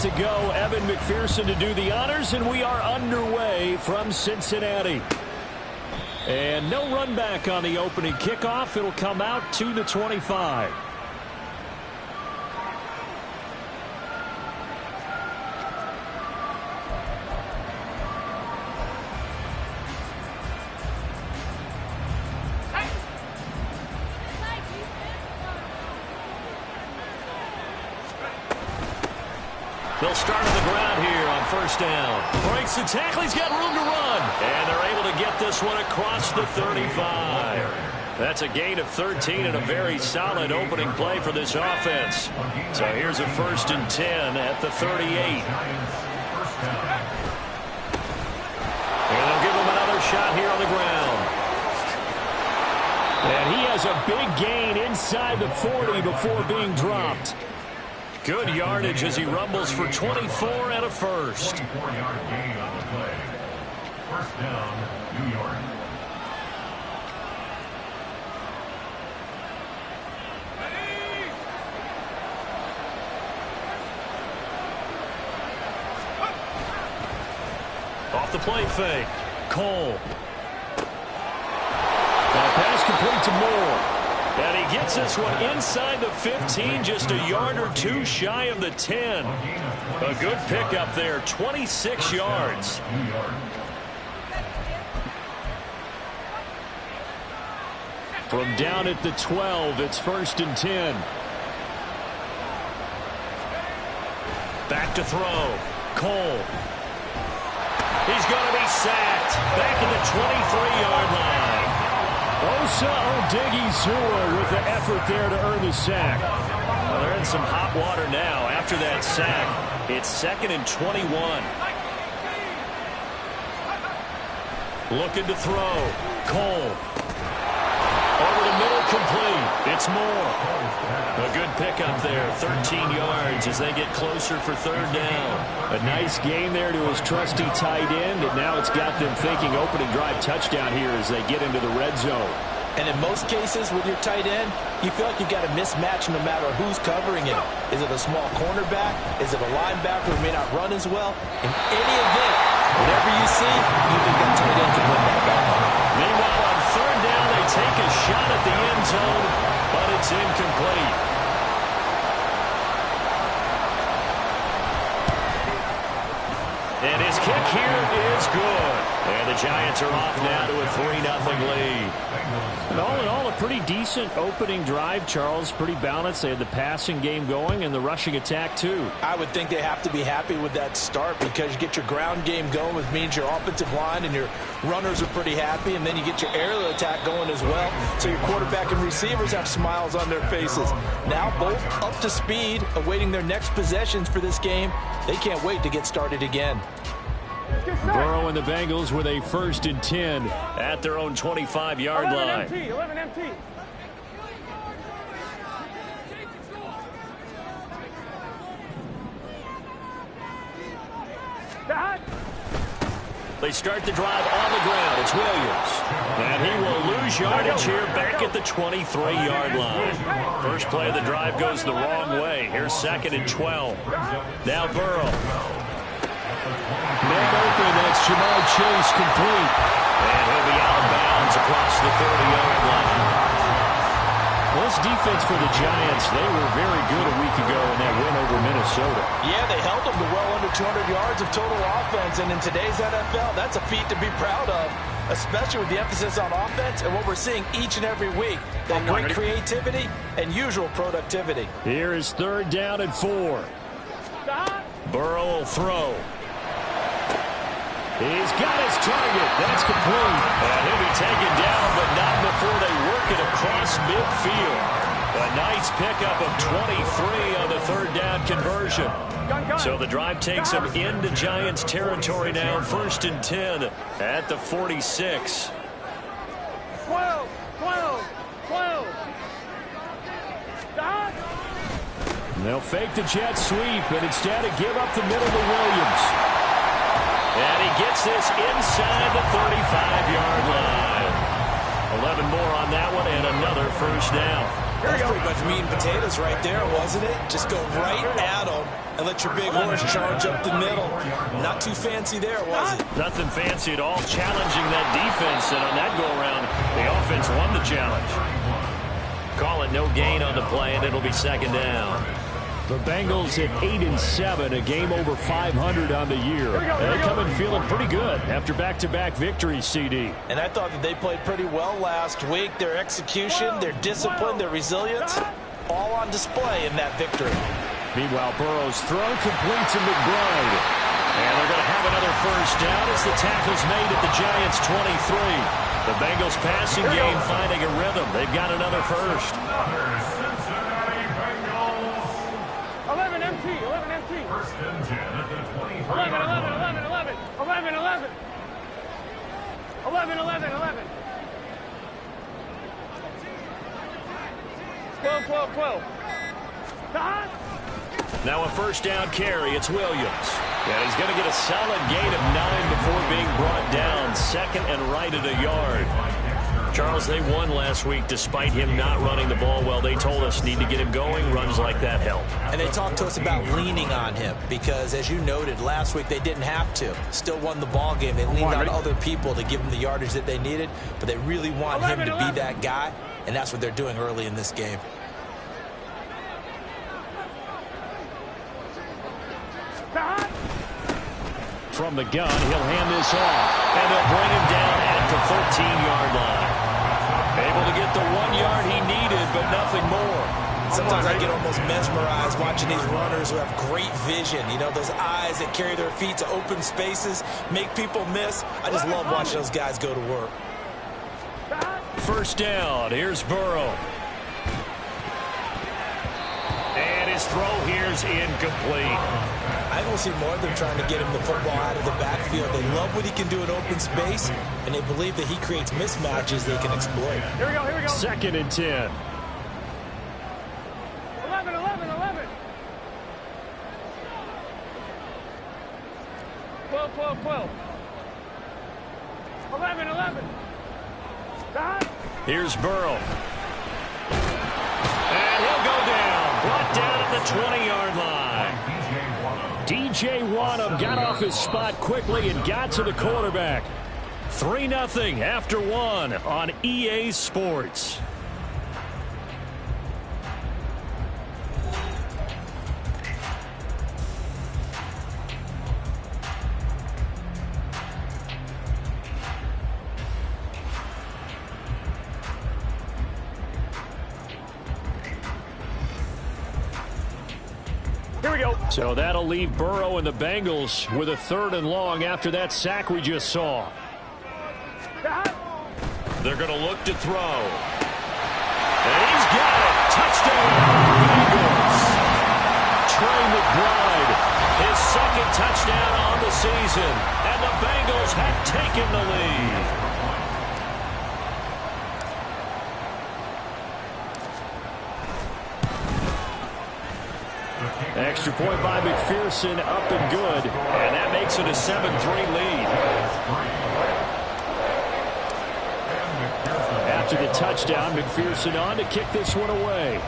to go. Evan McPherson to do the honors, and we are underway from Cincinnati. And no run back on the opening kickoff. It'll come out to the 25. They'll start on the ground here on first down. Breaks the tackle. He's got room to run. And they're able to get this one across the 35. That's a gain of 13 and a very solid opening play for this offense. So here's a 1st and 10 at the 38. And they'll give him another shot here on the ground. And he has a big gain inside the 40 before being dropped. Good yardage as he rumbles for 24 and a first. 24-yard gain on the play. First down, New York. Off the play fake. Cole. Now pass complete to Moore. And he gets this one inside the 15, just a yard or two shy of the 10. A good pickup there, 26 yards. From down at the 12, it's 1st and 10. Back to throw. Cole. He's going to be sacked. Back at the 23-yard line. Osa Odighizuwa with the effort there to earn the sack. Well, they're in some hot water now. After that sack, it's 2nd and 21. Looking to throw. Cole. Over the middle, complete. It's Moore. A good pickup there, 13 yards as they get closer for 3rd down. A nice gain there to his trusty tight end, and now it's got them thinking opening drive touchdown here as they get into the red zone. And in most cases with your tight end, you feel like you've got a mismatch no matter who's covering him. Is it a small cornerback? Is it a linebacker who may not run as well? In any event, whatever you see, you think that tight end can win that battle. Meanwhile, on 3rd down, they take a shot at the end zone, but it's incomplete. And his kick here is good. And the Giants are off now to a 3-0 lead. And all in all, a pretty decent opening drive, Charles. Pretty balanced. They had the passing game going and the rushing attack, too. I would think they have to be happy with that start because you get your ground game going, which means your offensive line and your runners are pretty happy, and then you get your aerial attack going as well. So your quarterback and receivers have smiles on their faces. Now both up to speed, awaiting their next possessions for this game. They can't wait to get started again. Burrow and the Bengals with a 1st and 10 at their own 25-yard line. 11 MT. They start the drive on the ground. It's Williams. And he will lose yardage here back at the 23-yard line. First play of the drive goes the wrong way. Here's 2nd and 12. Now Burrow. Man open, that's Jamar Chase complete. And he'll be out of bounds across the 30-yard line. Well, this defense for the Giants, they were very good a week ago in that win over Minnesota. Yeah, they held them to well under 200 yards of total offense, and in today's NFL, that's a feat to be proud of, especially with the emphasis on offense and what we're seeing each and every week, that great creativity and usual productivity. Here is 3rd down and 4. Burrow will throw. He's got his target. That's complete. And he'll be taken down, but not before they work it across midfield. A nice pickup of 23 on the 3rd down conversion. So the drive takes him into Giants territory now. 1st and 10 at the 46. 12. And they'll fake the jet sweep, and instead give up the middle to Williams. And he gets this inside the 35-yard line. 11 more on that one, and another 1st down. That's pretty much meat and potatoes right there, wasn't it? Just go right at them and let your big horse charge up the middle. Not too fancy there, was it? Nothing fancy at all, challenging that defense, and on that go-around, the offense won the challenge. Call it no gain on the play, and it'll be second down. The Bengals at 8-7, a game over 500 on the year. They come in feeling pretty good after back-to-back victories, CD. And I thought that they played pretty well last week. Their execution, their discipline, their resilience, all on display in that victory. Meanwhile, Burrow's throw complete to McBride. And they're going to have another first down as the tackle's made at the Giants' 23. The Bengals passing game finding a rhythm. They've got another first. 11 MT, 11 MT. First and 10 at the 23. 11, 11, 11, 11. 11, 11. 11, 11, 11. 12, 12, 12. Now a first down carry. It's Williams. And he's going to get a solid gain of 9 before being brought down. Second and right at a yard. Charles, they won last week despite him not running the ball well. They told us need to get him going. Runs like that help. And they talked to us about leaning on him because, as you noted, last week they didn't have to. Still won the ball game. They leaned on other people to give them the yardage that they needed, but they really want him to be that guy, and that's what they're doing early in this game. From the gun, he'll hand this off. And they'll bring him down at the 13-yard line. Able to get the 1 yard he needed, but nothing more. Sometimes I get almost mesmerized watching these runners who have great vision. You know, those eyes that carry their feet to open spaces, make people miss. I just love watching those guys go to work. First down. Here's Burrow. And his throw here's incomplete. I don't see more of them trying to get him the football out of the backfield. They love what he can do in open space, and they believe that he creates mismatches they can exploit. Here we go, here we go. Second and 10. 11, 11, 11. 12, 12, 12. 11, 11. Here's Burrow. And he'll go down. Brought down at the 20-yard line. DJ Wanham got off his spot quickly and got to the quarterback. 3-0 after 1 on EA Sports. Here we go. So that'll leave Burrow and the Bengals with a 3rd and long after that sack we just saw. They're going to look to throw. And he's got it. Touchdown, Bengals. Trey McBride, his 2nd touchdown on the season. And the Bengals have taken the lead. Extra point by McPherson, up and good. And that makes it a 7-3 lead. After the touchdown, McPherson on to kick this one away.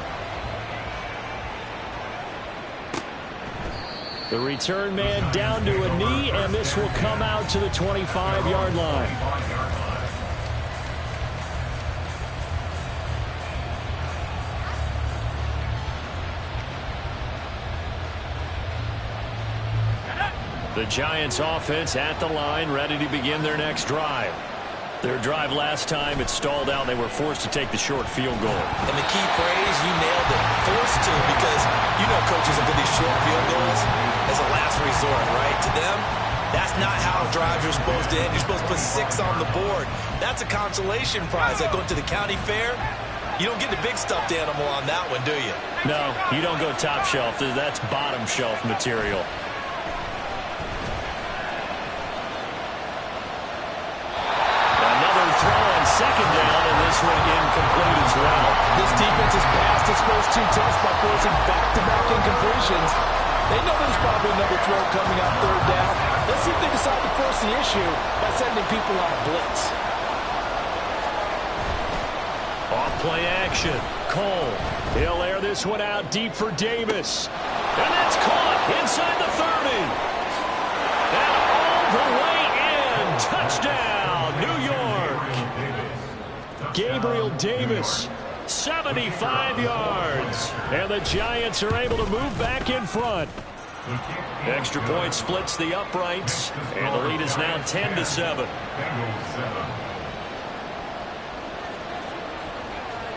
The return man down to a knee, and this will come out to the 25-yard line. The Giants offense at the line, ready to begin their next drive. Their drive last time, it stalled out. They were forced to take the short field goal. And the key phrase, you nailed it, forced to, because you know coaches look at these short field goals as a last resort, right? To them, that's not how drives are supposed to end. You're supposed to put 6 on the board. That's a consolation prize. Like going to the county fair, you don't get the big stuffed animal on that one, do you? No, you don't go top shelf. That's bottom shelf material. Second down, and this one incomplete as well. This defense has passed its first 2 tests by forcing back-to-back incompletions. They know there's probably another throw coming out 3rd down. Let's see if they decide to force the issue by sending people on a blitz. Off play action. Cole. He'll air this one out deep for Davis. And that's caught inside the 30. And all the way in. Touchdown, New York. Gabriel Davis, 75 yards. And the Giants are able to move back in front. Extra point splits the uprights. And the lead is now 10-7.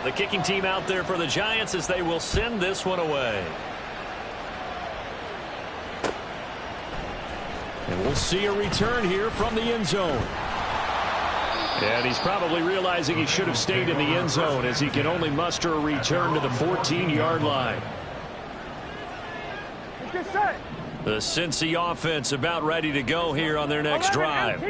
The kicking team out there for the Giants as they will send this one away. And we'll see a return here from the end zone. And he's probably realizing he should have stayed in the end zone as he can only muster a return to the 14-yard line. The Cincy offense about ready to go here on their next drive.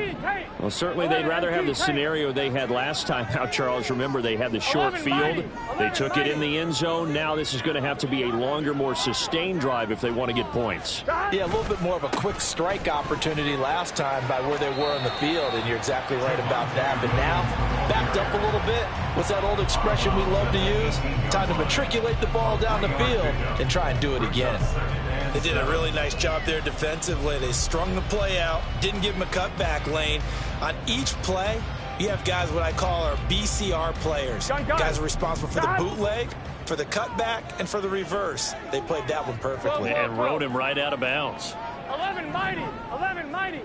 Well, certainly they'd rather have the scenario they had last time out, Charles. Remember, they had the short field. They took it in the end zone. Now this is going to have to be a longer, more sustained drive if they want to get points. Yeah, a little bit more of a quick strike opportunity last time by where they were on the field, and you're exactly right about that. But now, backed up a little bit. What's that old expression we love to use? Time to matriculate the ball down the field and try and do it again. They did a really nice job there defensively. They strung the play out, didn't give them a cutback lane. On each play, you have guys what I call our BCR players. Guys are responsible for the bootleg, for the cutback, and for the reverse. They played that one perfectly. And rode him right out of bounds. 11 mighty. 11 mighty.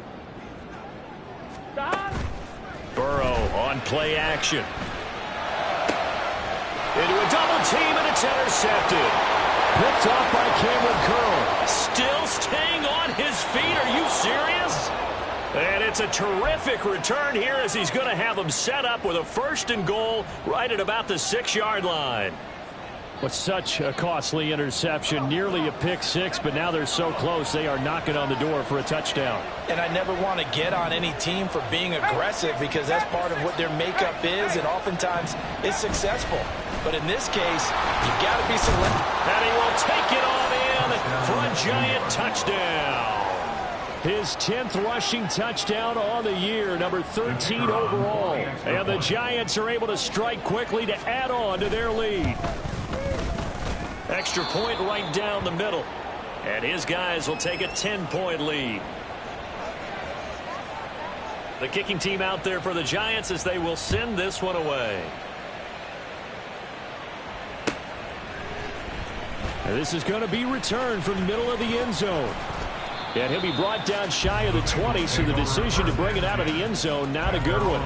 Burrow on play action. Into a double team, and it's intercepted. Picked off by Cameron Curl. Still staying on his feet. Are you serious? And it's a terrific return here as he's going to have them set up with a 1st and goal right at about the 6-yard line. What's such a costly interception, nearly a pick six, but now they're so close they are knocking on the door for a touchdown. And I never want to get on any team for being aggressive because that's part of what their makeup is, and oftentimes it's successful. But in this case, you've got to be selective. And he will take it on in for a Giant touchdown. His 10th rushing touchdown on the year, number 13 overall. And the Giants are able to strike quickly to add on to their lead. Extra point right down the middle. And his guys will take a 10-point lead. The kicking team out there for the Giants as they will send this one away. And this is going to be returned from the middle of the end zone. And he'll be brought down shy of the 20, so the decision to bring it out of the end zone, not a good one.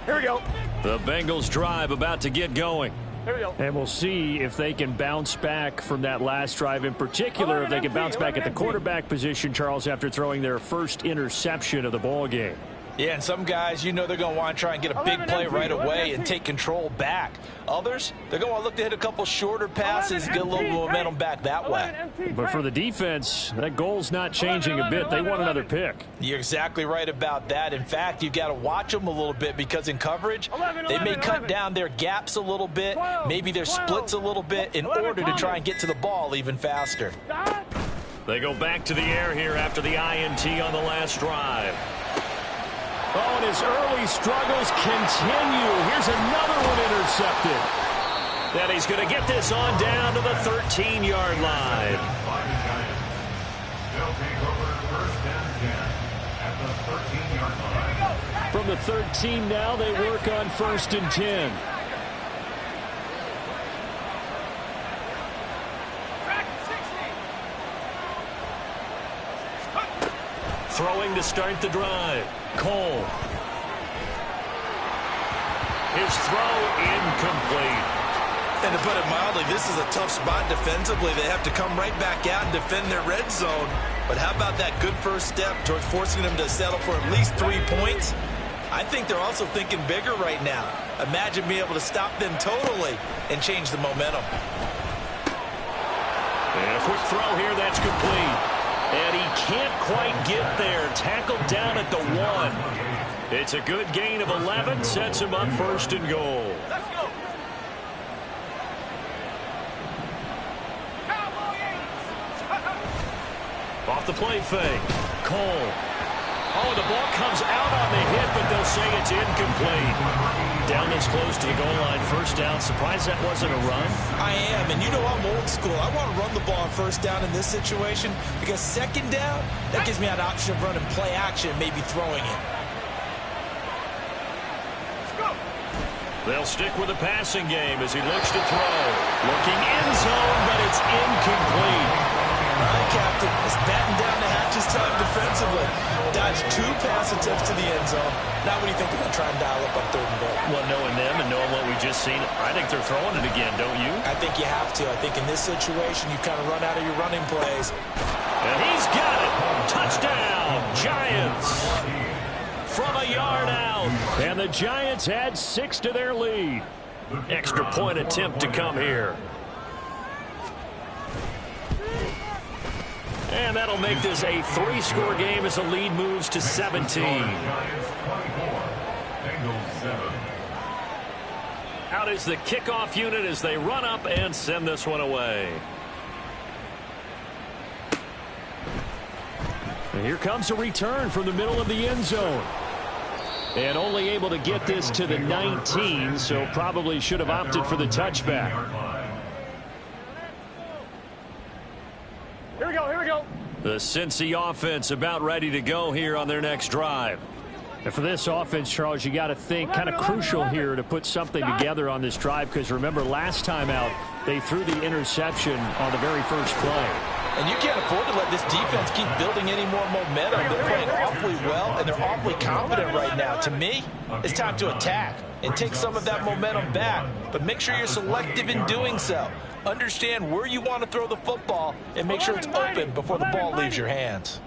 Here we go. The Bengals drive about to get going. Here we go. And we'll see if they can bounce back from that last drive, in particular if they can bounce back at the quarterback position, Charles, after throwing their first interception of the ball game. Yeah, and some guys, you know, they're going to want to try and get a big play right away and take control back. Others, they're going to look to hit a couple shorter passes and get a little momentum back that way. But for the defense, that goal's not changing a bit. They want another pick. You're exactly right about that. In fact, you've got to watch them a little bit because in coverage, they may cut down their gaps a little bit, maybe their splits a little bit in order to try and get to the ball even faster. They go back to the air here after the INT on the last drive. Oh, and his early struggles continue. Here's another one intercepted. Then he's going to get this on down to the 13-yard line. From the 13 now, they work on 1st and 10. Throwing to start the drive. Cole. His throw incomplete. And to put it mildly, this is a tough spot defensively. They have to come right back out and defend their red zone. But how about that good first step towards forcing them to settle for at least 3 points? I think they're also thinking bigger right now. Imagine being able to stop them totally and change the momentum. And a quick throw here, that's complete. And he can't quite get there. Tackled down at the 1. It's a good gain of 11. Sets him up 1st and goal. Let's go. Off the play fake. Cole. Oh, the ball comes out on the hit, but they'll say it's incomplete. Down this close to the goal line, first down. Surprised that wasn't a run? I am, and you know I'm old school. I want to run the ball on first down in this situation because second down, that gives me an option of running play action and maybe throwing it. They'll stick with the passing game as he looks to throw. Looking end zone, but it's incomplete. All right, Captain, it's batten down the hatches time defensively. Dodge 2 pass attempts to the end zone. Now what do you think they're going to try and dial up on 3rd and goal? Well, knowing them and knowing what we just seen, I think they're throwing it again, don't you? I think you have to. I think in this situation, you kind of run out of your running plays. And he's got it. Touchdown, Giants. From a yard out. And the Giants add 6 to their lead. Extra point attempt to come here. And that'll make this a 3-score game as the lead moves to 17. Out is the kickoff unit as they run up and send this one away. And here comes a return from the middle of the end zone. And only able to get this to the 19, so probably should have opted for the touchback. Here we go, here we go. The Cincy offense about ready to go here on their next drive. And for this offense, Charles, you got to think kind of crucial here to put something together on this drive, because remember last time out they threw the interception on the very first play. And you can't afford to let this defense keep building any more momentum. They're playing awfully well, and they're awfully confident right now. To me, it's time to attack and take some of that momentum back. But make sure you're selective in doing so. Understand where you want to throw the football and make sure it's open before the ball leaves your hands.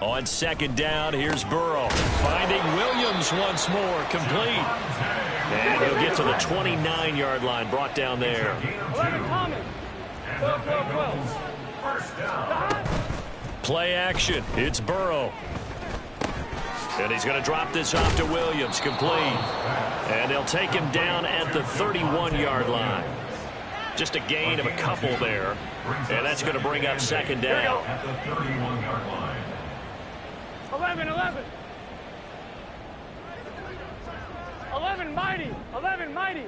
On second down, here's Burrow. Finding Williams once more, complete. And he'll get to the 29-yard line, brought down there. Play action. It's Burrow. And he's going to drop this off to Williams, complete. And they'll take him down at the 31-yard line. Just a gain of a couple there. And that's going to bring up second down. 11, 11. 11 mighty, 11 mighty.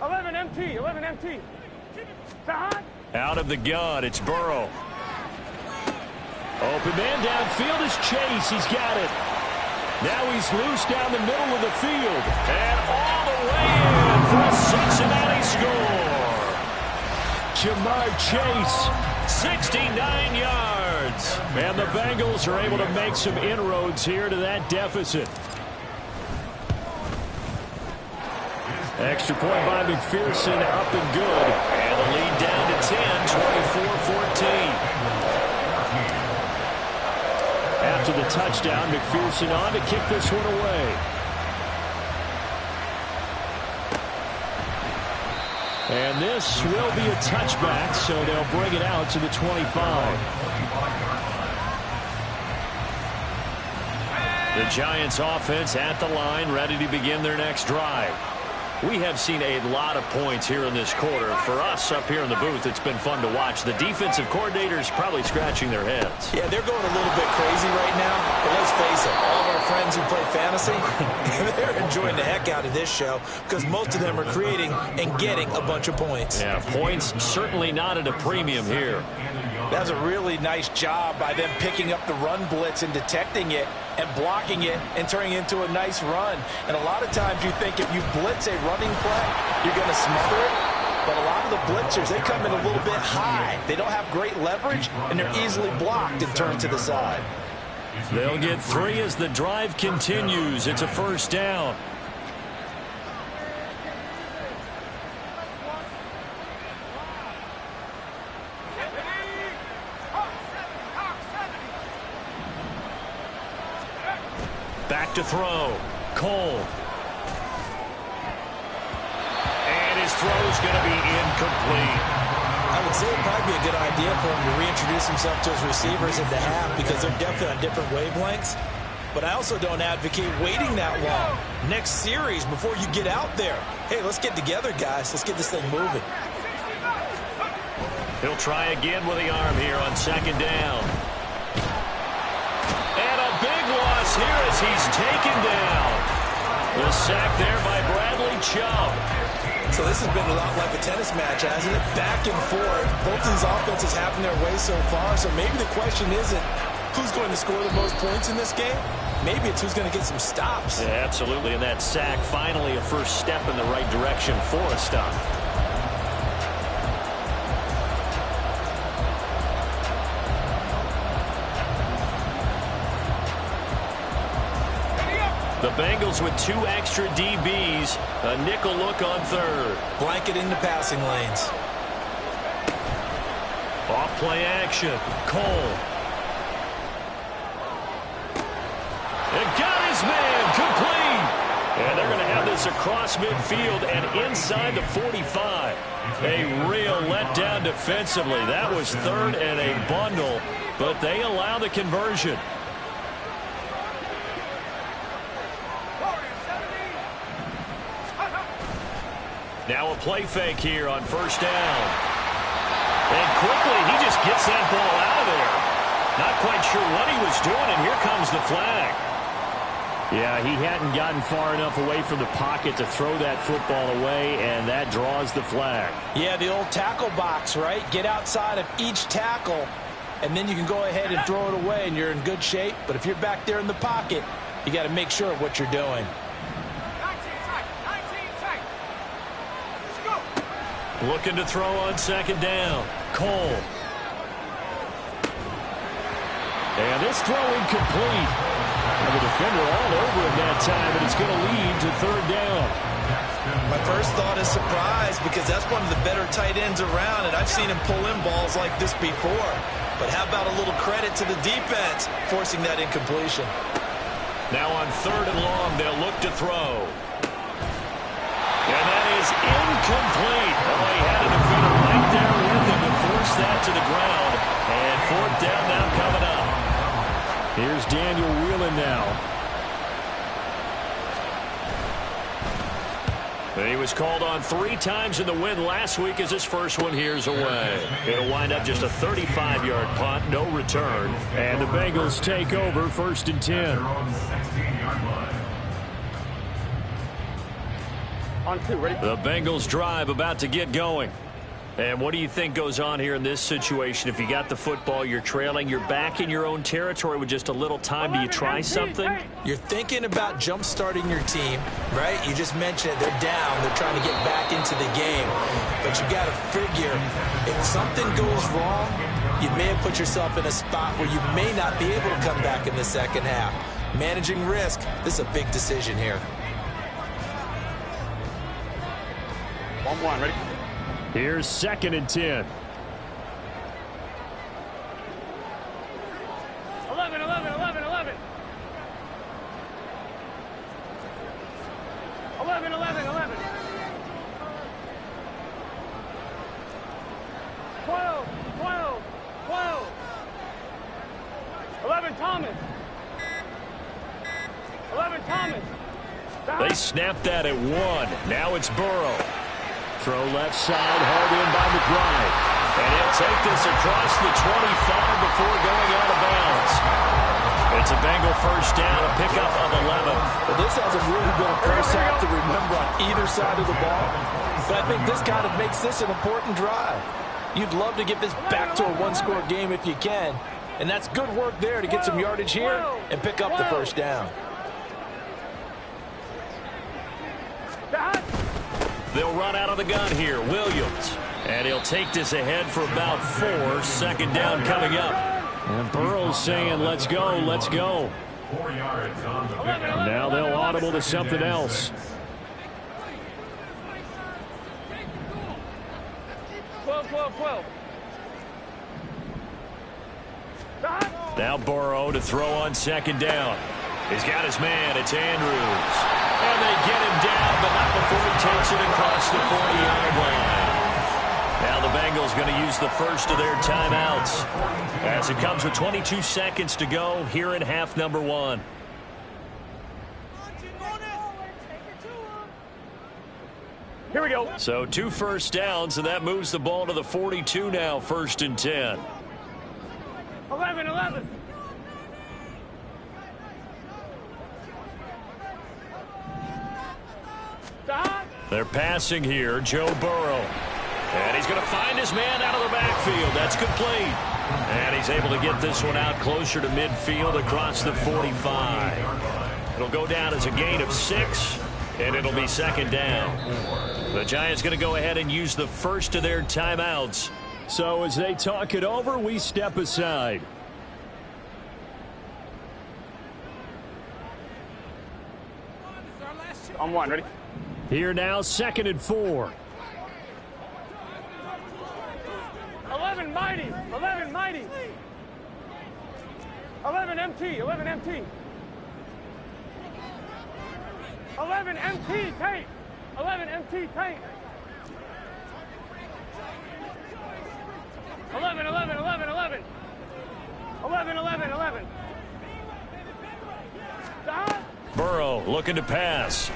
11 MT, 11 MT. Out of the gun, it's Burrow. Open man downfield is Chase. He's got it. Now he's loose down the middle of the field. And all the way in for a Cincinnati score. Jamar Chase, 69 yards. And the Bengals are able to make some inroads here to that deficit. Extra point by McPherson, up and good. And the lead down to 10, 24-14. After the touchdown, McPherson on to kick this one away. And this will be a touchback, so they'll bring it out to the 25. The Giants offense at the line, ready to begin their next drive. We have seen a lot of points here in this quarter. For us up here in the booth, it's been fun to watch. The defensive coordinators probably scratching their heads. Yeah, they're going a little bit crazy right now. But let's face it, all of our friends who play fantasy, they're enjoying the heck out of this show because most of them are creating and getting a bunch of points. Yeah, points certainly not at a premium here. That was a really nice job by them picking up the run blitz and detecting it and blocking it and turning it into a nice run. And a lot of times you think if you blitz a running play, you're going to smother it. But a lot of the blitzers, they come in a little bit high. They don't have great leverage, and they're easily blocked and turned to the side. They'll get 3 as the drive continues. It's a first down. Back to throw. Cole. And his throw's going to be incomplete. I would say it'd probably be a good idea for him to reintroduce himself to his receivers at the half because they're definitely on different wavelengths. But I also don't advocate waiting that long. Next series before you get out there. Hey, let's get together, guys. Let's get this thing moving. He'll try again with the arm here on second down. miss here as he's taken down. The sack there by Bradley Chubb. So this has been a lot like a tennis match, hasn't it? Back and forth. Both of these offenses having their way so far. So maybe the question isn't who's going to score the most points in this game. Maybe it's who's going to get some stops. Yeah, absolutely. And that sack, finally a first step in the right direction for a stop. The Bengals with 2 extra DBs. A nickel look on third. Blanket into passing lanes. Off play action. Cole. And got his man complete. And they're going to have this across midfield and inside the 45. A real letdown defensively. That was third and a bundle, but they allow the conversion. Now a play fake here on first down. And quickly, he just gets that ball out of there. Not quite sure what he was doing, and here comes the flag. Yeah, he hadn't gotten far enough away from the pocket to throw that football away, and that draws the flag. Yeah, the old tackle box, right? Get outside of each tackle, and then you can go ahead and throw it away, and you're in good shape. But if you're back there in the pocket, you got to make sure of what you're doing. Looking to throw on second down. Cole. And this throw incomplete. And the defender all over him that time, and it's going to lead to third down. My first thought is surprise because that's one of the better tight ends around, and I've seen him pull in balls like this before. But how about a little credit to the defense forcing that incompletion? Now on third and long, they'll look to throw. And that is incomplete. Oh, he had a defender right there with him to force that to the ground. And fourth down now coming up. Here's Daniel Whelan now. He was called on 3 times in the win last week as his first one here's away. It'll wind up just a 35-yard punt, no return. And the Bengals take over first and 10. On 2, ready? The Bengals drive about to get going. And what do you think goes on here in this situation? If you got the football, you're trailing, you're back in your own territory with just a little time. Do you try something? You're thinking about jump-starting your team, right? You just mentioned it. They're down. They're trying to get back into the game. But you got to figure, if something goes wrong, you may have put yourself in a spot where you may not be able to come back in the second half. Managing risk, this is a big decision here. 1-1, ready? Here's second and 10. 11, 11, 11, 11. 11, 11, 11. 12, 12, 12. 11, Thomas. 11, Thomas. They snapped that at 1. Now it's Burrow. Throw left side, hauled in by McBride. And he'll take this across the 25 before going out of bounds. It's a Bengal first down, a pickup of 11. Well, this hasn't really been a first half to remember on either side of the ball. But I think this kind of makes this an important drive. You'd love to get this back to a one-score game if you can. And that's good work there to get some yardage here and pick up the first down. They'll run out of the gun here. Williams. And he'll take this ahead for about 4. Second down coming up. And Burrow's saying, let's go, let's go. 4 yards on the pickup. Now they'll audible to something else. 12, 12, 12. Now Burrow to throw on second down. He's got his man. It's Andrews. And they get him down, but not before he takes it across the 40-yard line. Now the Bengals going to use the first of their timeouts as it comes with 22 seconds to go here in half number 1. Here we go. So 2 first downs, and that moves the ball to the 42 now, first and 10. 11, 11. They're passing here, Joe Burrow. And he's going to find his man out of the backfield. That's complete. And he's able to get this one out closer to midfield across the 45. It'll go down as a gain of 6, and it'll be second down. The Giants going to go ahead and use the first of their timeouts. So as they talk it over, we step aside. On one, ready? Here now, 2nd and 4. 11 mighty, 11 mighty. 11 MT, 11 MT. 11 MT tape. 11 MT tape. 11, 11, 11, 11. 11, 11, 11. Stop. Burrow looking to pass.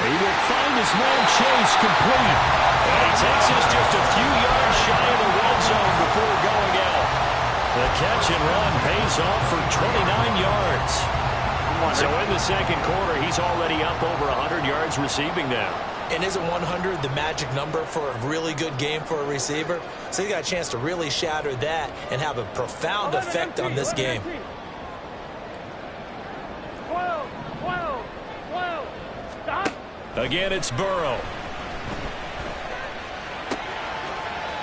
He will find his man Chase complete. And he takes us just a few yards shy of the red zone before going out. The catch and run pays off for 29 yards. So in the second quarter, he's already up over 100 yards receiving now. And isn't 100 the magic number for a really good game for a receiver? So he got a chance to really shatter that and have a profound effect on this game. 12, 12, 12. Stop. Again, it's Burrow.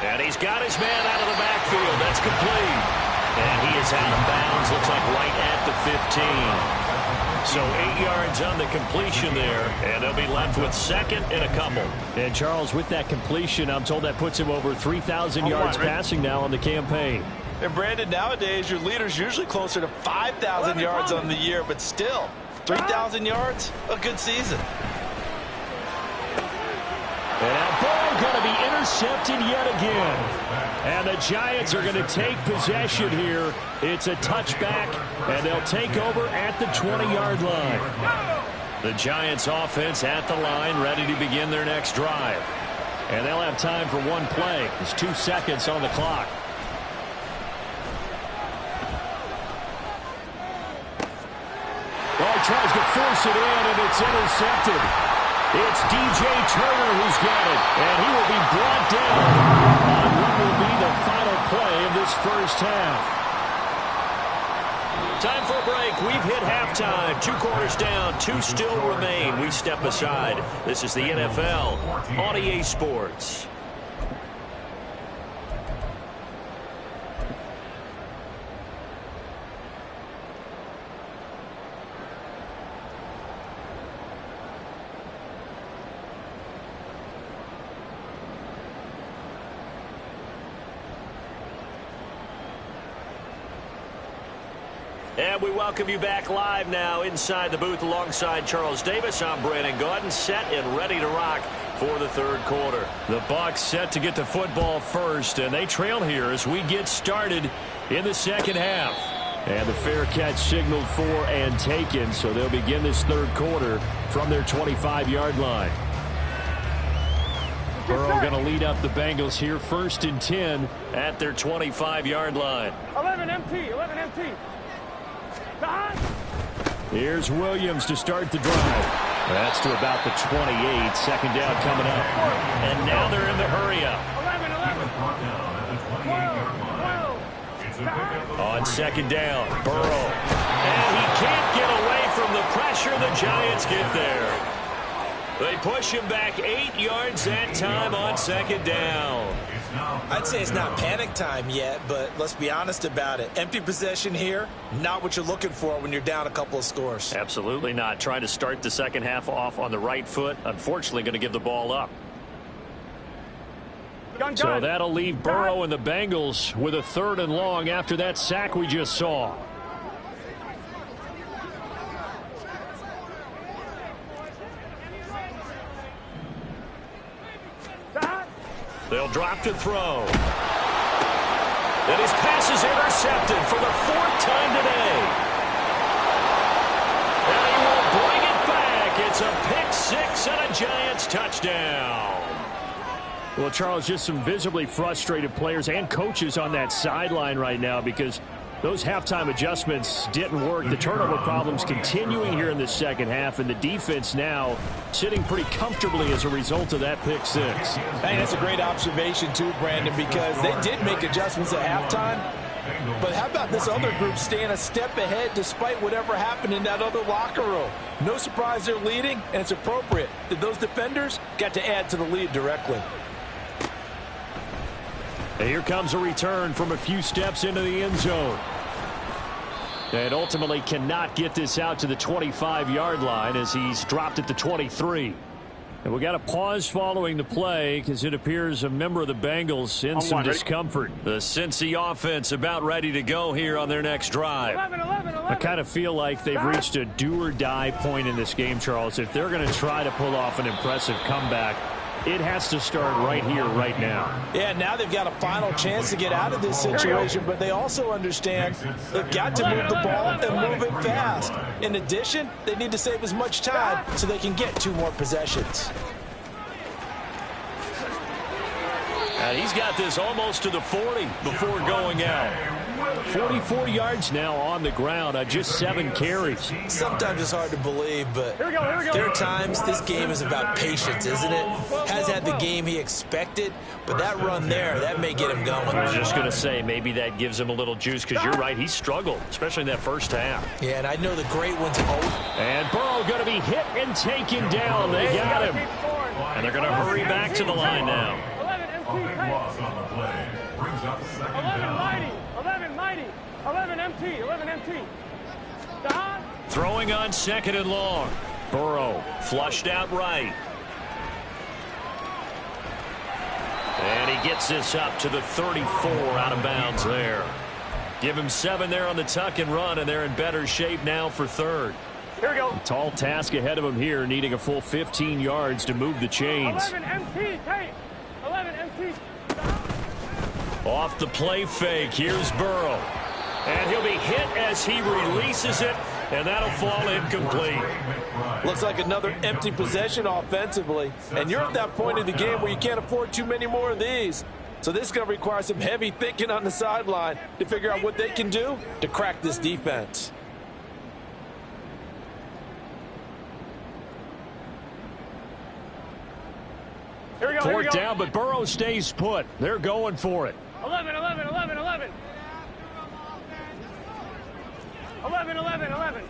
And he's got his man out of the backfield. That's complete. And he is out of bounds. Looks like right at the 15. So 8 yards on the completion there. And they'll be left with second and a couple. And Charles, with that completion, I'm told that puts him over 3,000 yards passing now on the campaign. And Brandon, nowadays your leader's usually closer to 5,000 yards on the year, but still, 3,000 yards, a good season. And that ball going to be intercepted yet again. And the Giants are going to take possession here. It's a touchback, and they'll take over at the 20-yard line. The Giants offense at the line, ready to begin their next drive. And they'll have time for one play. There's 2 seconds on the clock. Oh, he tries to force it in, and it's intercepted. It's DJ Turner who's got it, and he will be brought down on what will be the final play of this first half. Time for a break. We've hit halftime. 2 quarters down, 2 still remain. We step aside. This is the NFL on EA Sports. And we welcome you back live now inside the booth alongside Charles Davis. I'm Brandon Gaudin, set and ready to rock for the third quarter. The Bucs set to get the football first, and they trail here as we get started in the second half. And the fair catch signaled for and taken, so they'll begin this third quarter from their 25-yard line. Burrow going to lead up the Bengals here, 1st and 10 at their 25-yard line. 11 MT, 11 MT. Here's Williams to start the drive. That's to about the 28. Second down coming up. And now they're in the hurry-up. 11, 11. 12, 12. On second down, Burrow. And he can't get away from the pressure. The Giants get there. They push him back 8 yards that time on second down. I'd say it's not panic time yet, but let's be honest about it. Empty possession here, not what you're looking for when you're down a couple of scores. Absolutely not. Trying to start the second half off on the right foot. Unfortunately, going to give the ball up. So that'll leave Burrow and the Bengals with a 3rd and long after that sack we just saw. They'll drop to throw. And his pass is intercepted for the 4th time today. And he will bring it back. It's a pick 6 and a Giants touchdown. Well, Charles, just some visibly frustrated players and coaches on that sideline right now because Those halftime adjustments didn't work. The turnover problems continuing here in the second half, and the defense now sitting pretty comfortably as a result of that pick six. Hey, that's a great observation too, Brandon, because they did make adjustments at halftime. But how about this other group staying a step ahead despite whatever happened in that other locker room? No surprise they're leading, and it's appropriate that those defenders got to add to the lead directly. And here comes a return from a few steps into the end zone. And ultimately cannot get this out to the 25-yard line as he's dropped at the 23. And we got a pause following the play because it appears a member of the Bengals in some discomfort. The Cincy offense about ready to go here on their next drive. 11. I kind of feel like they've reached a do-or-die point in this game, Charles. If they're going to try to pull off an impressive comeback, it has to start right here, right now. Yeah, now they've got a final chance to get out of this situation, but they also understand they've got to move the ball and move it fast. In addition, they need to save as much time so they can get 2 more possessions. And he's got this almost to the 40 before going out. 44 yards now on the ground on just 7 carries. Sometimes it's hard to believe, but there are times this game is about patience, isn't it? Has had the game he expected, but that run there, that may get him going. I was just going to say, maybe that gives him a little juice, because you're right, he struggled, especially in that first half. Yeah, and I know the great ones hold. And Burrow going to be hit and taken down. They got him. And they're going to hurry back to the line now. A big loss on the play. Brings up second down. 11 MT. Don. Throwing on second and long. Burrow flushed out right. And he gets this up to the 34 out of bounds there. Give him 7 there on the tuck and run, and they're in better shape now for third. Here we go. Tall task ahead of him here, needing a full 15 yards to move the chains. 11 MT. Tape. 11 MT. Off the play fake, here's Burrow. And he'll be hit as he releases it, and that'll fall incomplete. Looks like another empty possession offensively, and you're at that point in the game where you can't afford too many more of these. So this is going to require some heavy thinking on the sideline to figure out what they can do to crack this defense. Here we go. Fourth down, but Burrow stays put. They're going for it. 11.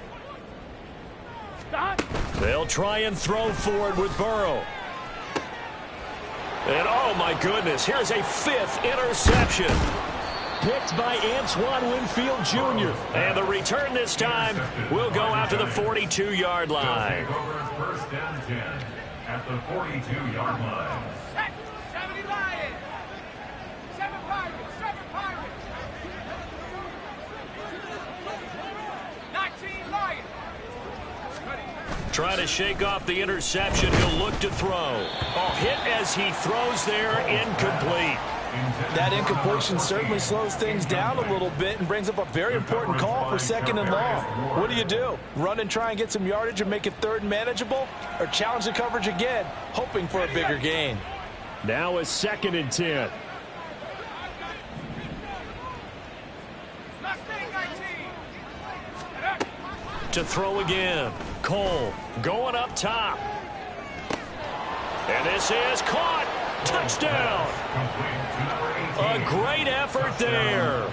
Stop. They'll try and throw for it with Burrow. And oh my goodness, here's a 5th interception. Picked by Antoine Winfield Jr. And the return this time will go out to the 42-yard line. First down 10 at the 42-yard line. 70 Lions. 7 Pirates. 19 Lions. Trying to shake off the interception. He'll look to throw. Oh, hit as he throws there, incomplete. That incompletion certainly slows things down a little bit and brings up a very important call for second and long. What do? Run and try and get some yardage and make it third and manageable? Or challenge the coverage again, hoping for a bigger gain? Now a 2nd and 10. To throw again. Cole going up top. And this is caught. Touchdown. A great effort there.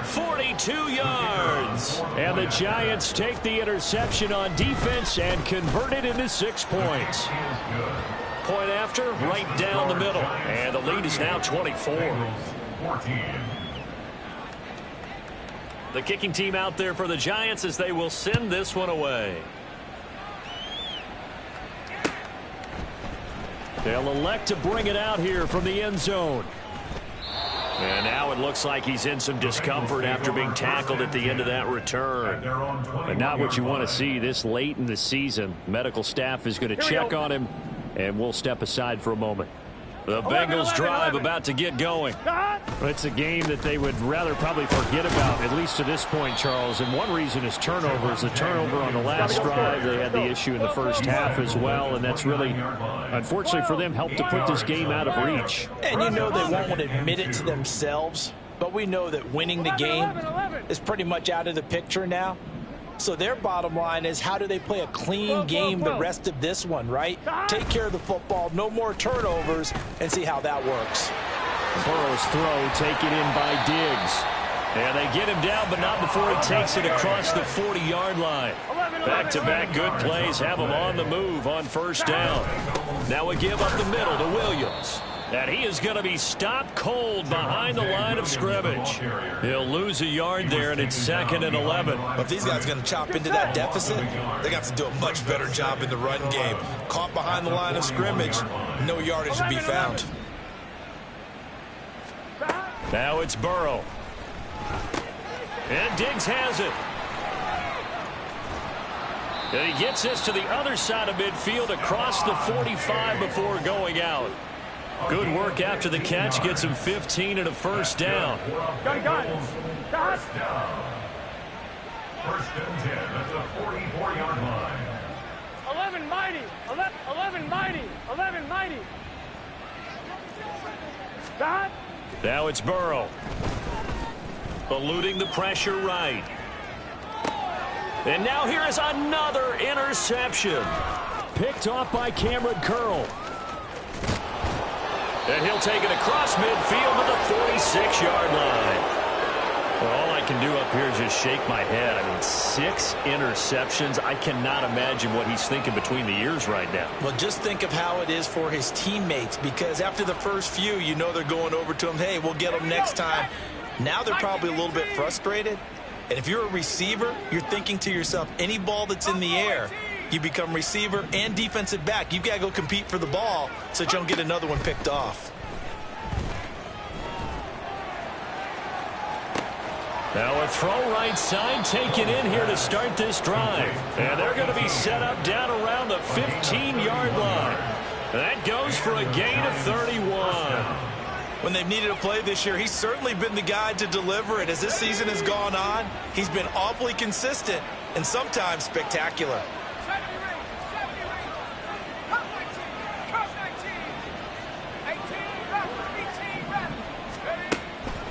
42 yards. And the Giants take the interception on defense and convert it into 6 points. Point after, right down the middle. And the lead is now 24. The kicking team out there for the Giants as they will send this one away. They'll elect to bring it out here from the end zone. And now it looks like he's in some discomfort after being tackled at the end of that return. But not what you want to see this late in the season. Medical staff is going to check on him, and we'll step aside for a moment. The Bengals drive about to get going. It's a game that they would rather probably forget about, at least to this point, Charles. And one reason is turnovers. The turnover on the last drive, they had the issue in the first half as well. And that's really, unfortunately for them, helped to put this game out of reach. And you know they won't want to admit it to themselves. But we know that winning the game is pretty much out of the picture now. So their bottom line is, how do they play a clean game the rest of this one, right? Take care of the football, no more turnovers, and see how that works. Burrow's throw taken in by Diggs. And they get him down, but not before he takes it across the 40-yard line. Back-to-back good plays have him on the move on first down. Now a give up the middle to Williams. And he is going to be stopped cold behind the line of scrimmage. He'll lose a yard there, and it's 2nd and 11. But if these guys are going to chop into that deficit, they got to do a much better job in the run game. Caught behind the line of scrimmage, no yardage to be found. Now it's Burrow. And Diggs has it. And he gets this to the other side of midfield across the 45 before going out. Good work after the catch. Gets him 15 and a first down. Gun. First down. First and 10 at the 44-yard line. 11 mighty. 11 mighty. 11 mighty. God. Now it's Burrow. Eluding the pressure right. And now here is another interception. Picked off by Cameron Curl. And he'll take it across midfield to the 46-yard line. Well, all I can do up here is just shake my head. I mean, 6 interceptions. I cannot imagine what he's thinking between the ears right now. Well, just think of how it is for his teammates, because after the first few, you know they're going over to him, hey, we'll get them next time. Now they're probably a little bit frustrated. And if you're a receiver, you're thinking to yourself, any ball that's in the air, you become receiver and defensive back. You've got to go compete for the ball so that you don't get another one picked off. Now a throw right side taken in here to start this drive. And they're going to be set up down around the 15-yard line. That goes for a gain of 31. When they've needed a play this year, he's certainly been the guy to deliver it. As this season has gone on, he's been awfully consistent and sometimes spectacular.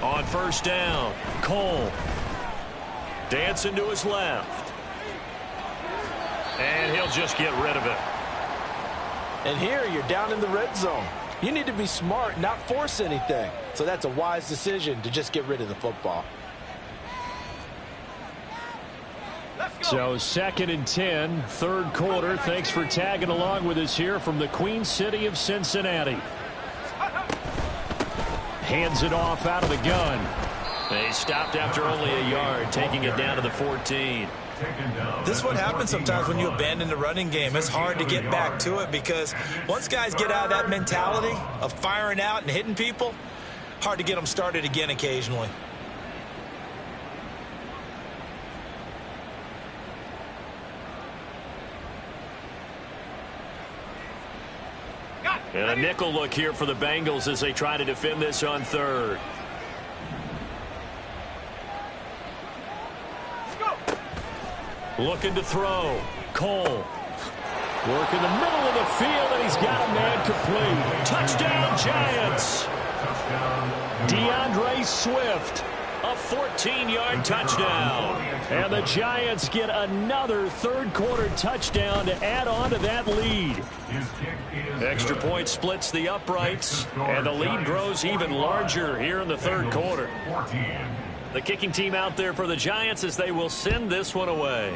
On first down, Cole. Dancing to his left. And he'll just get rid of it. And here you're down in the red zone. You need to be smart, not force anything. So that's a wise decision to just get rid of the football. So 2nd and 10, third quarter. Thanks for tagging along with us here from the Queen City of Cincinnati. Hands it off out of the gun. They stopped after only a yard, taking it down to the 14. This is what happens sometimes when you abandon the running game. It's hard to get back to it because once guys get out of that mentality of firing out and hitting people, hard to get them started again occasionally. And a nickel look here for the Bengals as they try to defend this on third. Looking to throw. Cole. Work in the middle of the field, and he's got a man complete. Touchdown, Giants. DeAndre Swift. A 14-yard touchdown. And the Giants get another third-quarter touchdown to add on to that lead. Extra point splits the uprights, and the lead grows even larger here in the third quarter. The kicking team out there for the Giants as they will send this one away.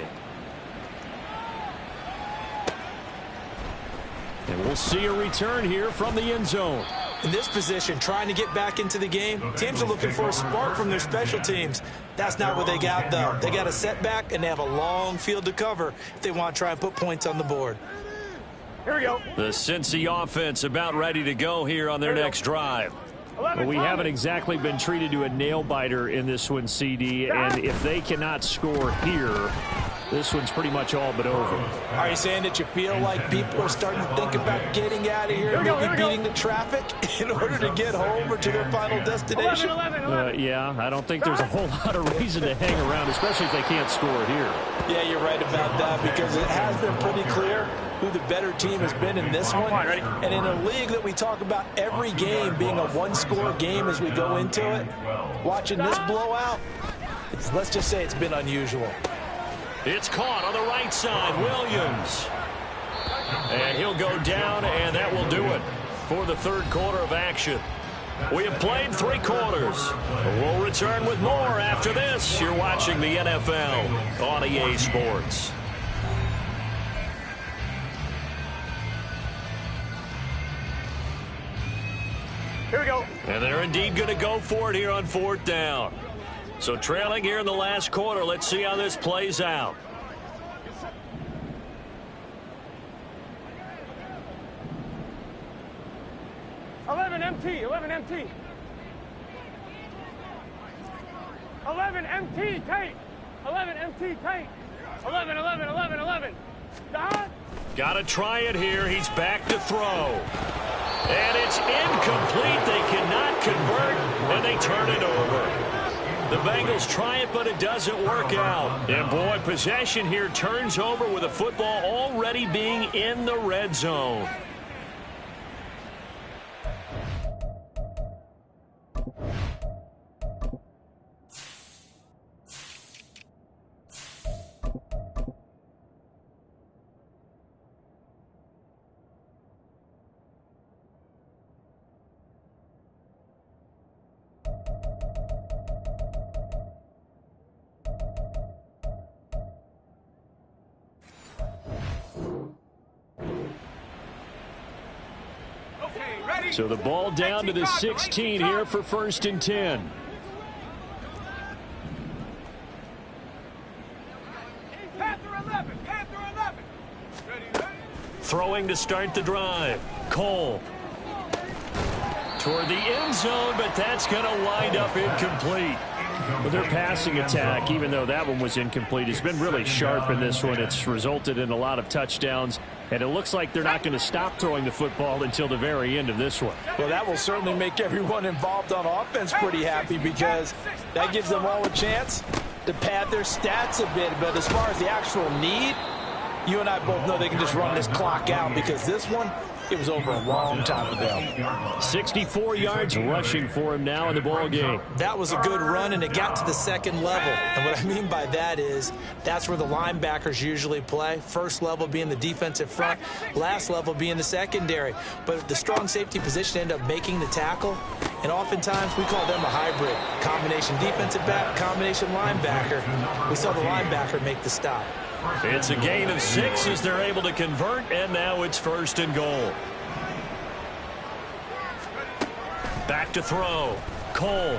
And we'll see a return here from the end zone. In this position, trying to get back into the game, teams are looking for a spark from their special teams. That's not what they got, though. They got a setback, and they have a long field to cover if they want to try and put points on the board. Here we go. The Cincy offense about ready to go here on their next drive. Well, we haven't exactly been treated to a nail-biter in this one, CD, and if they cannot score here, this one's pretty much all but over. Are you saying that you feel like people are starting to think about getting out of here and maybe beating the traffic in order to get home or to their final destination? 11. Yeah, I don't think there's a whole lot of reason to hang around, especially if they can't score here. Yeah, you're right about that, because it has been pretty clear who the better team has been in this one. And in a league that we talk about every game being a one-score game as we go into it, watching this blowout, it Let's just say it's been unusual. It's caught on the right side. Williams. And he'll go down, and that will do it for the third quarter of action. We have played 3 quarters. We'll return with more after this. You're watching the NFL on EA Sports. Here we go. And they're indeed going to go for it here on 4th down. So trailing here in the last quarter. Let's see how this plays out. MT, 11 MT. 11 MT, tight. 11 MT, tight. 11, 11, 11, 11. Got to try it here. He's back to throw. And it's incomplete. They cannot convert, and they turn it over. The Bengals try it, but it doesn't work out. And, boy, possession here turns over with the football already being in the red zone. So the ball down to the 16 here for 1st and 10. Throwing to start the drive. Cole. Toward the end zone, but that's going to wind up incomplete. Well, their passing attack, even though that one was incomplete, has been really sharp in this one. It's resulted in a lot of touchdowns, and it looks like they're not going to stop throwing the football until the very end of this one. Well, that will certainly make everyone involved on offense pretty happy, because that gives them all a chance to pad their stats a bit. But as far as the actual need, you and I both know they can just run this clock out, because this one, it was over a long time ago. 64 yards rushing for him now in the ball game. That was a good run, and it got to the second level. And what I mean by that is that's where the linebackers usually play. First level being the defensive front, last level being the secondary. But the strong safety position ended up making the tackle, and oftentimes we call them a hybrid. Combination defensive back, combination linebacker. We saw the linebacker make the stop. It's a gain of 6 as they're able to convert, and now it's 1st and goal. Back to throw. Cole.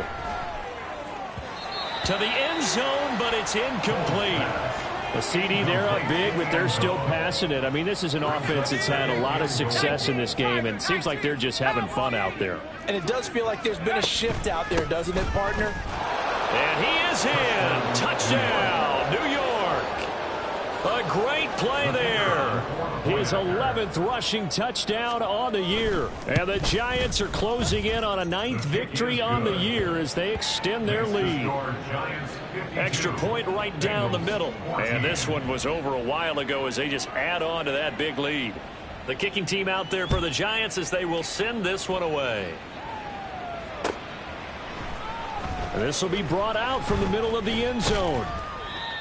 To the end zone, but it's incomplete. A CD, they're up big, but they're still passing it. I mean, this is an offense that's had a lot of success in this game, and it seems like they're just having fun out there. And it does feel like there's been a shift out there, doesn't it, partner? And he is in. Touchdown, New York. A great play there. His 11th rushing touchdown on the year. And the Giants are closing in on a 9th victory on the year as they extend their lead. Extra point right down the middle. And this one was over a while ago as they just add on to that big lead. The kicking team out there for the Giants as they will send this one away. This will be brought out from the middle of the end zone.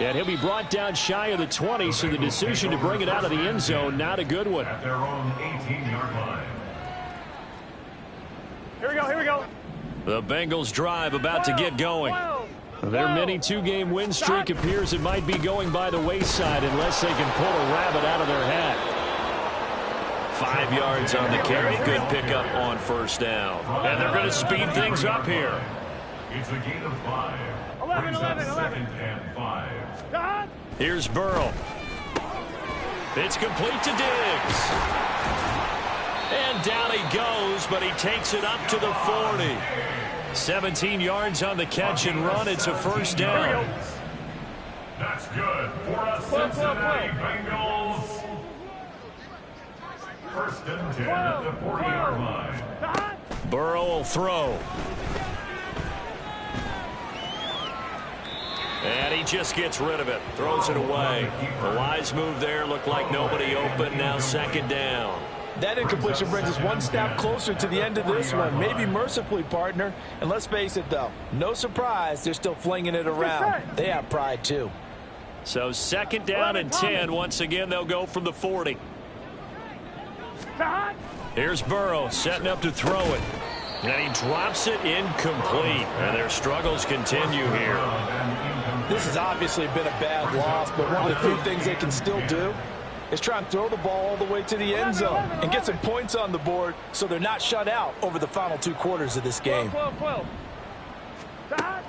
And he'll be brought down shy of the 20, so the decision to bring it out of the end zone, not a good one. At their own 18-yard line. Here we go, here we go. The Bengals drive about to get going. Their mini 2-game win streak appears it might be going by the wayside unless they can pull a rabbit out of their hat. 5 yards on the carry. Good pickup on 1st down. And they're going to speed things up here. It's a gain of 5. 11, 11, 11. 2nd and 5. Here's Burrow. It's complete to Diggs. And down he goes, but he takes it up to the 40. 17 yards on the catch and run. It's a 1st down. That's good for a Cincinnati Bengals. 1st and 10 at the 40-yard line. Burrow will throw. And he just gets rid of it. Throws it away. A wise move there. Looked like nobody open. Now 2nd down. That incompletion brings us one step closer to the end of this one. Maybe mercifully, partner. And let's face it, though, no surprise, they're still flinging it around. They have pride, too. So 2nd down and 10. Once again, they'll go from the 40. Here's Burrow setting up to throw it. And he drops it incomplete. And their struggles continue here. This has obviously been a bad loss, but one of the few things they can still do is try and throw the ball all the way to the end zone and get some points on the board so they're not shut out over the final 2 quarters of this game.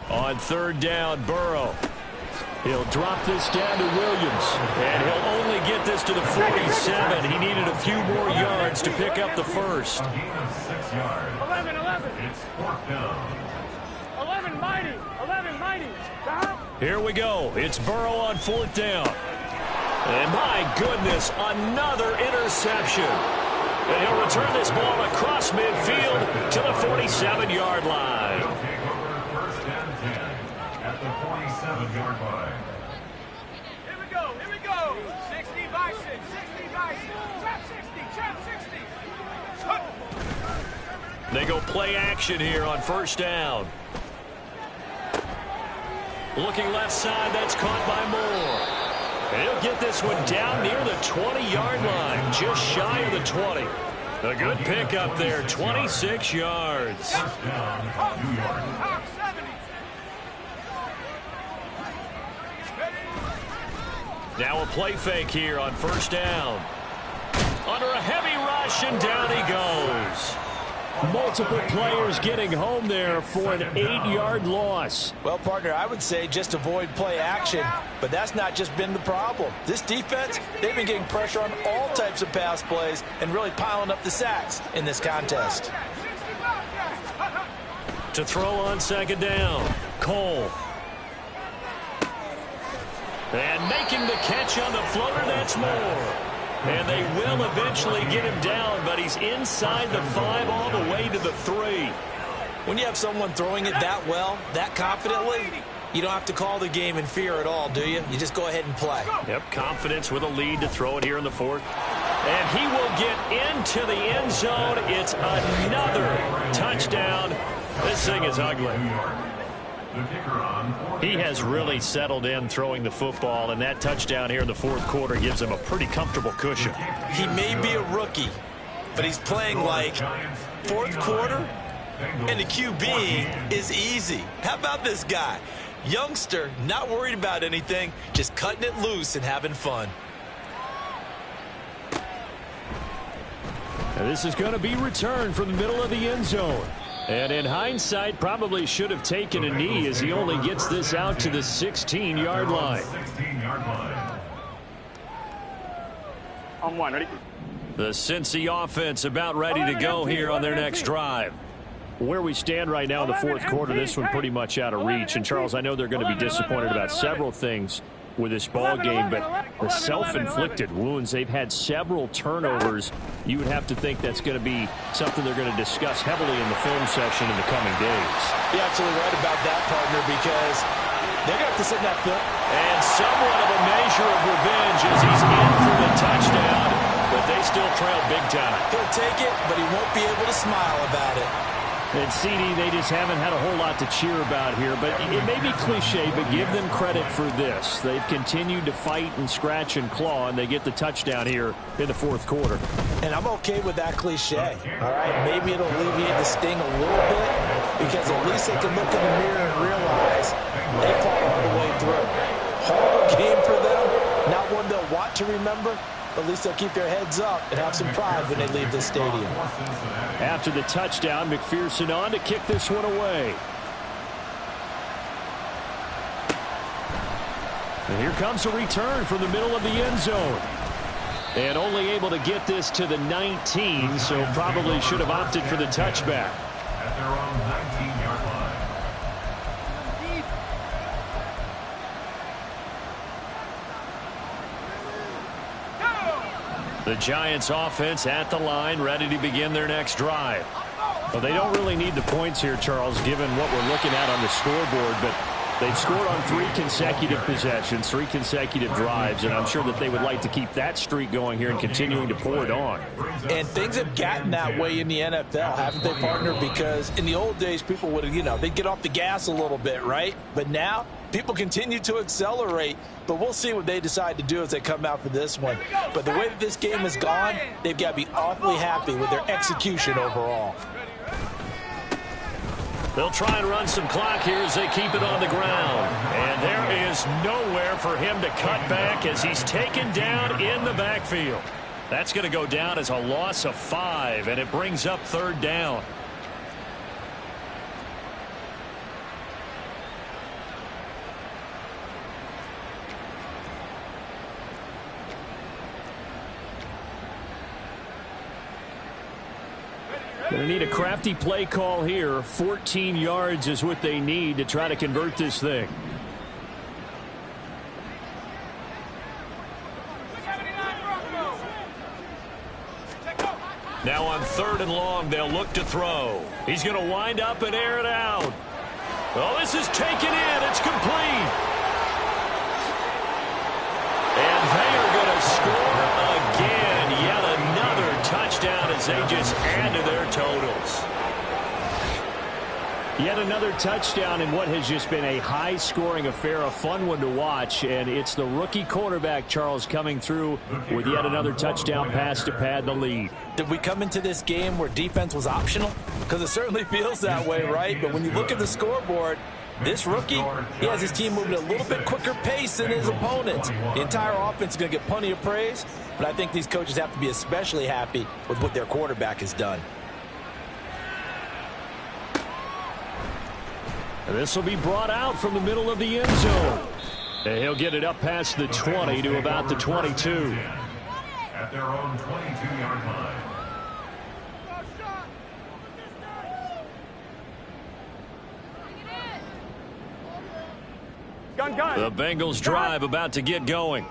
On 3rd down, Burrow. He'll drop this down to Williams. And he'll only get this to the 47. He needed a few more yards to pick up the first. A gain of 6 yards. 11. It's 4th down. 11 mighty. 11 mighty. Here we go. It's Burrow on 4th down. And my goodness, another interception. And he'll return this ball across midfield to the 47-yard line. He'll take over 1st and 10 at the 47-yard line. Here we go. 60 by 6. 60 by 6. Trap 60. They go play action here on 1st down. Looking left side, that's caught by Moore. And he'll get this one down near the 20-yard line, just shy of the 20. A good pick up there, 26 yards. First down, New York. Now a play fake here on 1st down. Under a heavy rush, and down he goes. Multiple players getting home there for an 8-yard loss. Well, partner, I would say just avoid play action, but that's not just been the problem. This defense, they've been getting pressure on all types of pass plays and really piling up the sacks in this contest. To throw on 2nd down, Cole. And making the catch on the floater, that's Moore. And they will eventually get him down, but he's inside the 5 all the way to the 3. When you have someone throwing it that well, that confidently, you don't have to call the game in fear at all, do you? You just go ahead and play. Yep, confidence with a lead to throw it here in the 4th. And he will get into the end zone. It's another touchdown. This thing is ugly. He has really settled in throwing the football, and that touchdown here in the 4th quarter gives him a pretty comfortable cushion. He may be a rookie, but he's playing like 4th quarter, and the QB is easy. How about this guy? Youngster, not worried about anything, just cutting it loose and having fun. And this is going to be returned from the middle of the end zone. And in hindsight, probably should have taken a knee as he only gets this out to the 16-yard line. 16-yard line. On 1, ready? The Cincy offense about ready to go here on their next drive. Where we stand right now in the 4th quarter, this one pretty much out of reach. And, Charles, I know they're going to be disappointed about several things with this ball game, but the self-inflicted wounds, they've had several turnovers. You would have to think that's going to be something they're going to discuss heavily in the film session in the coming days. You're absolutely right about that, partner, because they're going to have to sit in that field. And somewhat of a measure of revenge as he's in for the touchdown, but they still trail big time. He'll take it, but he won't be able to smile about it. And CD, they just haven't had a whole lot to cheer about here, but it may be cliche, but give them credit for this. They've continued to fight and scratch and claw, and they get the touchdown here in the 4th quarter. And I'm okay with that cliche, all right? Maybe it'll alleviate the sting a little bit, because at least they can look in the mirror and realize they fought all the way through. Horrible game for them, not one they'll want to remember, but at least they'll keep their heads up and have some pride when they leave this stadium. After the touchdown, McPherson on to kick this one away. And here comes a return from the middle of the end zone. And only able to get this to the 19, so probably should have opted for the touchback. At their own 19-yard line. The Giants offense at the line, ready to begin their next drive. Well, they don't really need the points here, Charles, given what we're looking at on the scoreboard, but They've scored on 3 consecutive possessions, 3 consecutive drives, and I'm sure that they would like to keep that streak going here and continuing to pour it on. And things have gotten that way in the NFL, haven't they, partner? Because in the old days, people would, they'd get off the gas a little bit, right? But now, people continue to accelerate. But we'll see what they decide to do as they come out for this one. But the way that this game has gone, they've got to be awfully happy with their execution overall. They'll try and run some clock here as they keep it on the ground. And there is nowhere for him to cut back as he's taken down in the backfield. That's going to go down as a loss of 5, and it brings up 3rd down. Going to need a crafty play call here. 14 yards is what they need to try to convert this thing. Now on 3rd and long, they'll look to throw. He's going to wind up and air it out. Oh, this is taken in. It's complete. And they are going to score again. Yet another touchdown as they just add to their totals. Yet another touchdown in what has just been a high-scoring affair, a fun one to watch, and it's the rookie quarterback, Charles, coming through with yet another touchdown pass to pad the lead. Did we come into this game where defense was optional? Because it certainly feels that way, right? But when you look at the scoreboard, this rookie, he has his team moving at a little bit quicker pace than his opponents. The entire offense is going to get plenty of praise, but I think these coaches have to be especially happy with what their quarterback has done. This will be brought out from the middle of the end zone. And he'll get it up past the 20 to about the 22. At their own 22-yard line. The Bengals drive about to get going.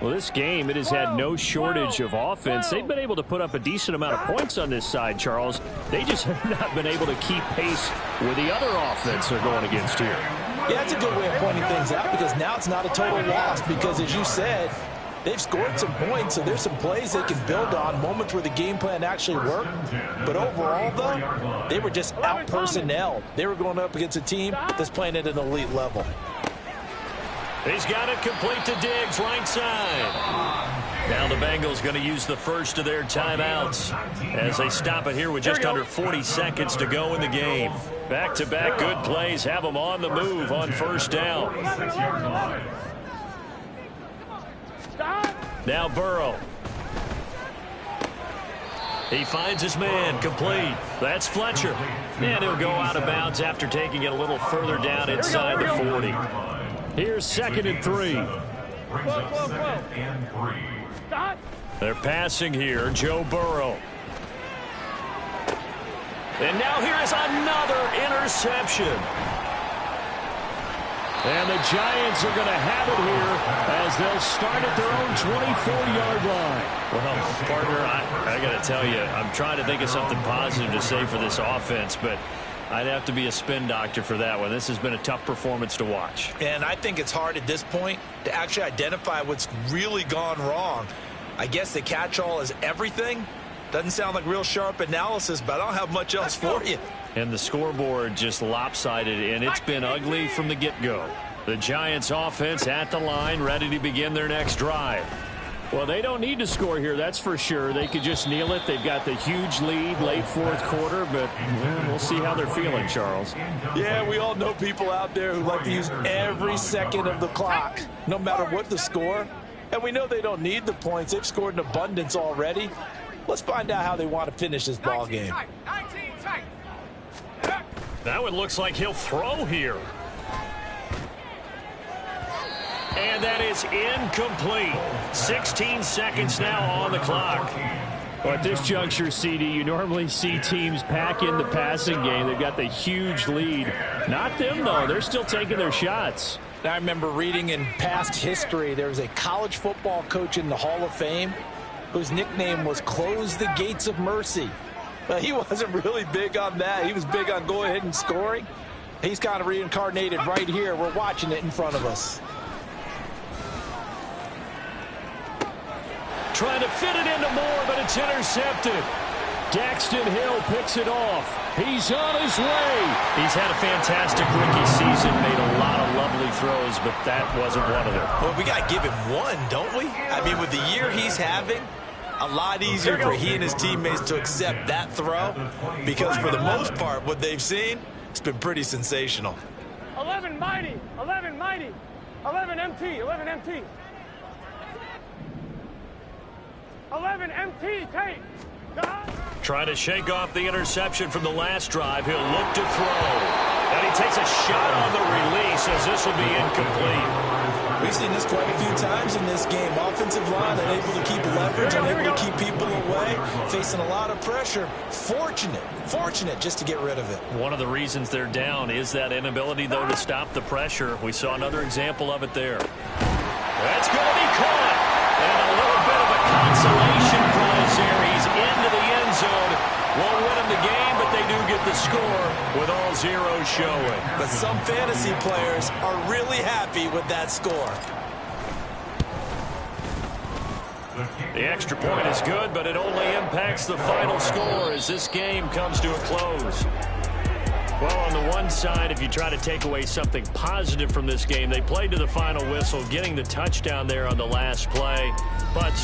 Well, this game, it has had no shortage of offense. They've been able to put up a decent amount of points on this side, Charles. They just have not been able to keep pace with the other offense they're going against here. Yeah, that's a good way of pointing things out because now it's not a total loss because, as you said, they've scored some points, so there's some plays they can build on, moments where the game plan actually worked. But overall, though, they were just out-personnelled. They were going up against a team that's playing at an elite level. He's got it complete to Diggs, right side. Now the Bengals going to use the first of their timeouts as they stop it here with just under 40 seconds to go in the game. Back-to-back good plays have them on the move on 1st down. Now Burrow. He finds his man, complete. That's Fletcher. And he'll go out of bounds after taking it a little further down inside the 40. Here's 2nd and 3. They're passing here, Joe Burrow. And now here is another interception. And the Giants are going to have it here as they'll start at their own 24-yard line. Well, partner, I got to tell you, I'm trying to think of something positive to say for this offense, but I'd have to be a spin doctor for that one. This has been a tough performance to watch. And I think it's hard at this point to actually identify what's really gone wrong. I guess the catch-all is everything. Doesn't sound like real sharp analysis, but I don't have much else for you. And the scoreboard just lopsided, and it's been ugly from the get-go. The Giants offense at the line, ready to begin their next drive. Well, they don't need to score here, that's for sure. They could just kneel it. They've got the huge lead late 4th quarter, but we'll see how they're feeling, Charles. Yeah, we all know people out there who like to use every second of the clock, no matter what the score. And we know they don't need the points. They've scored in abundance already. Let's find out how they want to finish this ball game. That one looks like he'll throw here. And that is incomplete. 16 seconds now on the clock. Well, at this juncture, CD, you normally see teams pack in the passing game. They've got the huge lead. Not them, though. They're still taking their shots. I remember reading in past history, there was a college football coach in the Hall of Fame whose nickname was Close the Gates of Mercy. But he wasn't really big on that. He was big on going ahead and scoring. He's kind of reincarnated right here. We're watching it in front of us. Trying to fit it into Moore, but it's intercepted. Daxton Hill picks it off. He's on his way. He's had a fantastic rookie season, made a lot of lovely throws, but that wasn't one of them. Well, we got to give him one, don't we? I mean, with the year he's having, a lot easier for he and his teammates to accept that throw because for the most part, what they've seen, it's been pretty sensational. 11 mighty, 11 mighty, 11 MT, 11 MT. 11 MT, take. Trying to shake off the interception from the last drive. He'll look to throw. And he takes a shot on the release as this will be incomplete. We've seen this quite a few times in this game. Offensive line unable to keep leverage, unable to keep people away, facing a lot of pressure. Fortunate just to get rid of it. One of the reasons they're down is that inability, though, to stop the pressure. We saw another example of it there. That's going to be caught. And a little bit of a consolation prize here. He's into the end zone. Won't win him the game, but they do get the score with all zeros showing. But some fantasy players are really happy with that score. The extra point is good, but it only impacts the final score as this game comes to a close. Well, on the one side, if you try to take away something positive from this game, they played to the final whistle, getting the touchdown there on the last play. But